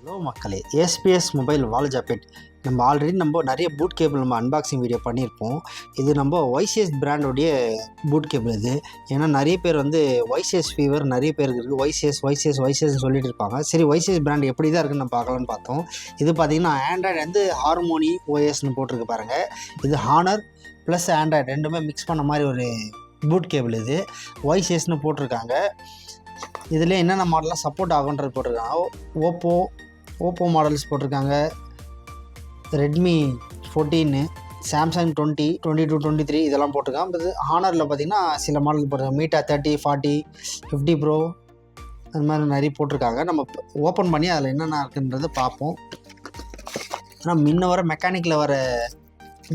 Hello மக்களே, SBS mobile வால் jacket நம்ம already நிறைய பூட் கேபிள் அன்பாக்சிங் வீடியோ பண்ணியிருப்போம். இது நம்ம ஒய்சிஎஸ் பிராண்டோடைய பூட் கேபிள் இது. ஏன்னா நிறைய பேர் ஒய்சிஎஸ் ஃபீவர் நிறைய பேருக்கு இருக்குது. ஒய்சிஎஸ் சொல்லிட்டு இருப்பாங்க. சரி, ஒய்சிஎஸ் பிராண்ட் எப்படி தான் இருக்குன்னு நம்ம பார்க்கலான்னு பார்த்தோம். இது பார்த்திங்கன்னா ஆண்ட்ராய்டு ஹார்மோனி ஓஎஸ்ன்னு போட்டிருக்கு பாருங்கள். இது ஹானர் ப்ளஸ் ஆண்ட்ராய்டு ரெண்டுமே மிக்ஸ் பண்ண மாதிரி ஒரு பூட் கேபிள். இது ஒய்சிஎஸ்ன்னு போட்டிருக்காங்க. இதில் என்னென்ன மாடலாம் சப்போர்ட் ஆகுன்றது போட்டிருக்காங்க. ஓப்போ மாடல்ஸ் போட்டிருக்காங்க, ரெட்மி 14, சாம்சங் 20, 22, 23 இதெல்லாம் போட்டிருக்காங்க. இது ஹானரில் பார்த்திங்கன்னா சில மாடல் போட்டிருக்காங்க. மீட்டா 30, 40, 50 ப்ரோ அது மாதிரி நிறைய போட்டிருக்காங்க. நம்ம ஓப்பன் பண்ணி அதில் என்னென்ன இருக்குன்றதை பார்ப்போம். ஆனால் முன்ன வர மெக்கானிக்கில் வர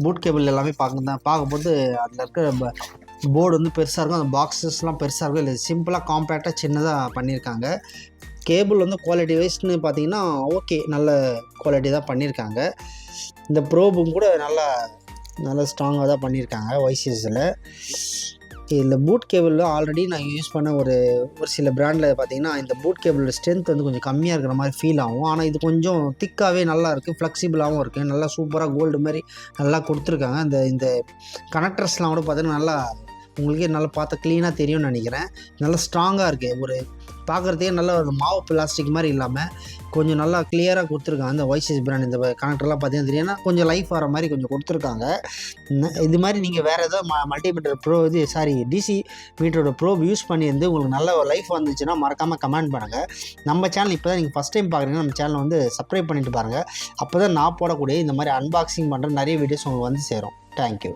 பூட் கேபிள் எல்லாமே பார்க்கும்போது அதில் இருக்கிற போர்டு பெருசாக இருக்கும். அந்த பாக்ஸஸ்லாம் பெருசாக இருக்கும். இல்லை சிம்பிளாக காம்பேக்டாக சின்னதாக பண்ணியிருக்காங்க. கேபிள் குவாலிட்டி வைஸ்ன்னு பார்த்தீங்கன்னா ஓகே, நல்ல குவாலிட்டி தான் பண்ணியிருக்காங்க. இந்த ப்ரோபும் கூட நல்லா ஸ்ட்ராங்காக தான் பண்ணியிருக்காங்க ஒய்சிஎஸில். இதில் பூட் கேபிளில் ஆல்ரெடி நான் யூஸ் பண்ண ஒரு சில பிராண்டில் பார்த்திங்கன்னா இந்த பூட் கேபிளோட ஸ்ட்ரென்த் கொஞ்சம் கம்மியாக இருக்கிற மாதிரி ஃபீல் ஆகும். ஆனால் இது கொஞ்சம் திக்காகவே நல்லா இருக்குது, ஃப்ளெக்சிபிளாகவும் இருக்குது. நல்லா சூப்பராக கோல்டு மாதிரி நல்லா கொடுத்துருக்காங்க. இந்த கனெக்டர்ஸ்லாம் கூட பார்த்தீங்கன்னா நல்லா உங்களுக்கே நல்லா பார்த்தா க்ளீனாக தெரியும்னு நினைக்கிறேன். நல்லா ஸ்ட்ராங்காக இருக்குது. ஒரு பார்க்குறதுக்கே நல்லா ஒரு மாவு பிளாஸ்டிக் மாதிரி இல்லாமல் கொஞ்சம் நல்லா கிளியராக கொடுத்துருக்காங்க. அந்த ஒய்சிஎஸ் பிராண்ட் இந்த கனெக்டர்லாம் பார்த்தீங்கன்னா தெரியும்னா கொஞ்சம் லைஃப் வர மாதிரி கொஞ்சம் கொடுத்துருக்காங்க. இது மாதிரி நீங்கள் வேறு ஏதாவது மல்டிமீட்டர் டிசி மீட்டரோட ப்ரோப் யூஸ் பண்ணி உங்களுக்கு நல்ல லைஃப் வந்துச்சுன்னா மறக்காமல் கமெண்ட் பண்ணுங்கள். நம்ம சேனல் இப்போ தான் நீங்கள் ஃபஸ்ட் டைம் பார்க்குறீங்கன்னா நம்ம சேனலை சப்ஸ்கிரைப் பண்ணிட்டு பாருங்கள். அப்போ தான் நான் போடக்கூடிய இந்த மாதிரி அன்பாக்சிங் பண்ணுற நிறைய வீடியோஸ் உங்களுக்கு சேரும். தேங்க்யூ.